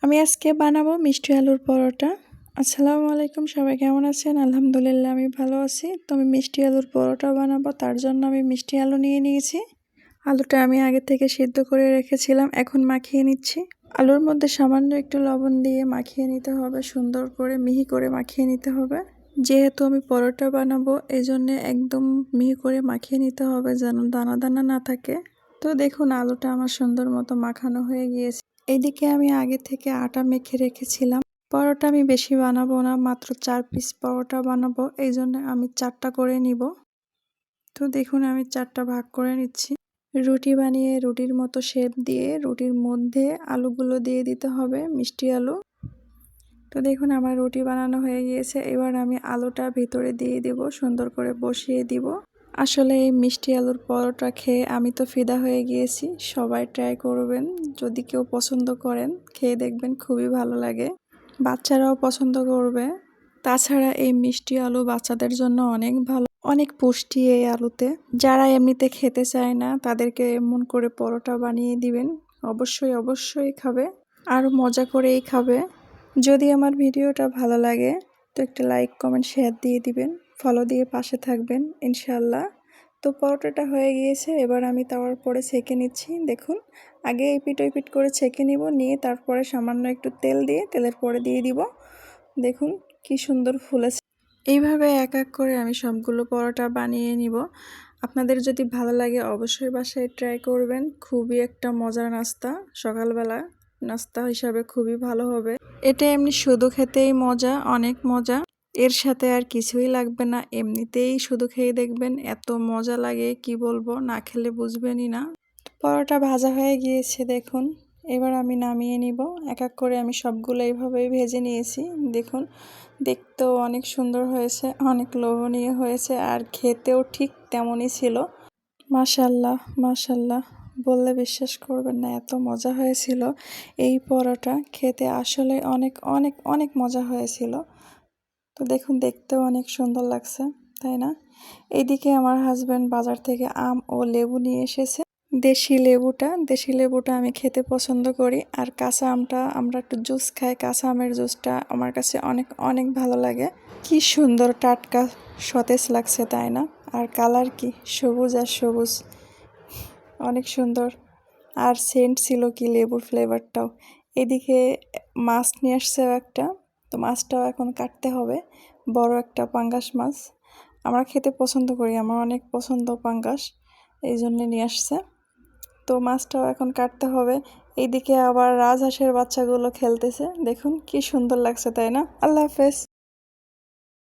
আমি আজকে বানাবো মিষ্টি আলুর পরোটা। আসসালামু আলাইকুম, সবাই কেমন আছেন? আলহামদুলিল্লাহ আমি ভালো আছি। তো আমি মিষ্টি আলুর পরোটা বানাবো, তার জন্য আমি মিষ্টি আলু নিয়ে নিয়েছি। আলুটা আমি আগে থেকে সিদ্ধ করে রেখেছিলাম, এখন মাখিয়ে নিচ্ছি। আলুর মধ্যে সামান্য একটু লবণ দিয়ে মাখিয়ে নিতে হবে, সুন্দর করে মিহি করে মাখিয়ে নিতে হবে। যেহেতু আমি পরোটা বানাবো এই জন্য একদম মিহি করে মাখিয়ে নিতে হবে, যেন দানা দানা না থাকে। তো দেখুন আলুটা আমার সুন্দর মতো মাখানো হয়ে গিয়েছে। এদিকে আমি আগে থেকে আটা মেখে রেখেছিলাম। পরোটা আমি বেশি বানাবো না, মাত্র 4 পিস পরোটা বানাবো, এই জন্য আমি 4টা করে নিব। তো দেখুন আমি 4টা ভাগ করে নিচ্ছি। রুটি বানিয়ে রুটির মতো শেপ দিয়ে রুটির মধ্যে আলুগুলো দিয়ে দিতে হবে, মিষ্টি আলু। তো দেখুন আমার রুটি বানানো হয়ে গিয়েছে। এবার আমি আলুটা ভিতরে দিয়ে দিব, সুন্দর করে বসিয়ে দিব। আসলে এই মিষ্টি আলুর পরোটা খেয়ে আমি তো ফিদা হয়ে গিয়েছি। সবাই ট্রাই করবেন, যদি কেউ পছন্দ করেন খেয়ে দেখবেন, খুবই ভালো লাগে। বাচ্চারাও পছন্দ করবে। তাছাড়া এই মিষ্টি আলু বাচ্চাদের জন্য অনেক ভালো, অনেক পুষ্টি এই আলুতে। যারা এমনিতে খেতে চায় না তাদেরকে এমন করে পরোটা বানিয়ে দিবেন, অবশ্যই খাবে, আর মজা করেই খাবে। যদি আমার ভিডিওটা ভালো লাগে তো একটা লাইক কমেন্ট শেয়ার দিয়ে দিবেন, ফলো দিয়ে পাশে থাকবেন ইনশাল্লাহ। তো পরোটাটা হয়ে গিয়েছে, এবার আমি তাওয়ার পরে ছেঁকে নিচ্ছি। দেখুন আগে এপিট ওপিট করে ছেঁকে নিব, নিয়ে তারপরে সামান্য একটু তেল দিয়ে তেলের পরে দিয়ে দিব। দেখুন কি সুন্দর ফুলেছে। এইভাবে এক এক করে আমি সবগুলো পরোটা বানিয়ে নিব। আপনাদের যদি ভালো লাগে অবশ্যই বাসায় ট্রাই করবেন, খুবই একটা মজার নাস্তা, সকালবেলা নাস্তা হিসাবে খুবই ভালো হবে। এটা এমনি শুধু খেতেই মজা, অনেক মজা। এর সাথে আর কিছুই লাগবে না, এমনিতেই শুধু খেয়ে দেখবেন এত মজা লাগে, কি বলবো, না খেলে বুঝবেনই না। পরোটা ভাজা হয়ে গিয়েছে দেখুন। এবার আমি নামিয়ে নিব। এক এক করে আমি সবগুলো এইভাবেই ভেজে নিয়েছি। দেখুন দেখতেও অনেক সুন্দর হয়েছে, অনেক লোভনীয় হয়েছে, আর খেতেও ঠিক তেমনই ছিল। মাশাল্লাহ মাশাল্লাহ, বললে বিশ্বাস করবেন না, এত মজা হয়েছিল। এই পরোটা খেতে আসলে অনেক অনেক অনেক মজা হয়েছিল। তো দেখুন দেখতেও অনেক সুন্দর লাগছে, তাই না? এইদিকে আমার হাজব্যান্ড বাজার থেকে আম ও লেবু নিয়ে এসেছে। দেশি লেবুটা আমি খেতে পছন্দ করি, আর কাঁচা আমটা আমরা একটু জুস খাই, কাঁচা আমের জুসটা আমার কাছে অনেক অনেক ভালো লাগে। কি সুন্দর টাটকা সতেজ লাগছে, তাই না? আর কালার কি সবুজ আর সবুজ, অনেক সুন্দর। আর সেন্ট ছিল কি লেবুর ফ্লেভারটাও। এদিকে মাছ নিয়ে আসছেও একটা, তো মাছটাও এখন কাটতে হবে। বড় একটা পাঙ্গাস মাছ, আমরা খেতে পছন্দ করি, আমার অনেক পছন্দ পাঙ্গাস, এই জন্য নিয়ে আসছে। তো মাছটাও এখন কাটতে হবে। এইদিকে আবার রাজহাঁসের বাচ্চাগুলো খেলতেছে, দেখুন কি সুন্দর লাগছে, তাই না? আল্লাহ হাফেজ।